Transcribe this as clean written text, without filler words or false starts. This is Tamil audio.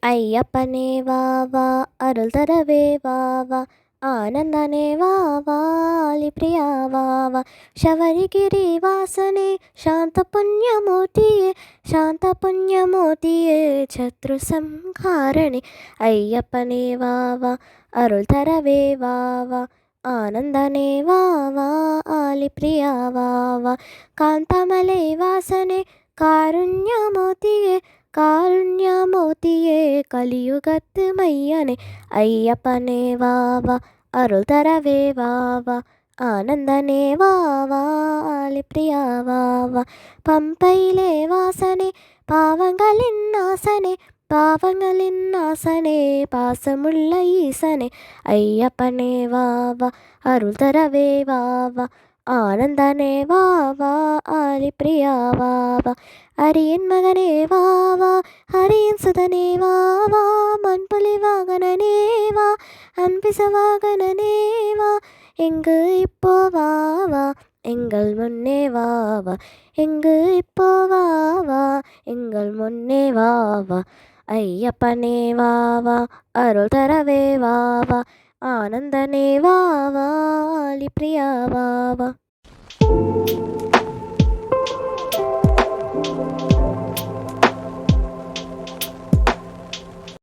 ஐயப்பனே வா வா அருள் தரவே வா வா ஆனந்தனே வா வா பிரியா வா வா ಶಬರಿಗಿರಿ ವಾಸನೆ ಶಾಂತ ಪುಣ್ಯಮೂರ್ತಿಯೇ ಶಾಂತ ಪುಣ್ಯಮೂರ್ತಿಯೇ ಶತ್ರು ಸಂಹಾರಣೆ ಅಯ್ಯಪ್ಪನೇ வா வா அருள் தரவே வா வா ஆனந்தனே வா வா பிரியா வா வா காந்தமலை வாசனே காருண்யமூர்த்தியே காருண்யமூர்த்தியே கலியுகத்து மையனே ஐயப்பனே வா வா அருள் தரவே வா வா ஆனந்தனே வா வா பிரியா வா வா பம்பையிலே வாசனே பாவங்களின் நாசனே பாவங்களின் நாசனே பாசமுள்ள ஈசனே ஐயப்பனே வா வா அருள் தரவே வா வா ஆனந்தனே வா வா பிரியா வா வா அரியின் மகனே வா வா ஹரியின் சுதனே வா வா மண்புலி வாகனனே வா அன்பிச வாகனனே வா எங்கு இப்போ வா வா எங்கள் முன்னே வா வா எங்கு இப்போ வா வா எங்கள் முன்னே வா வா ஐயப்பனே வா வா அருள் தரவே வா வா ஆனந்தனே வா வா பிரியா வா வா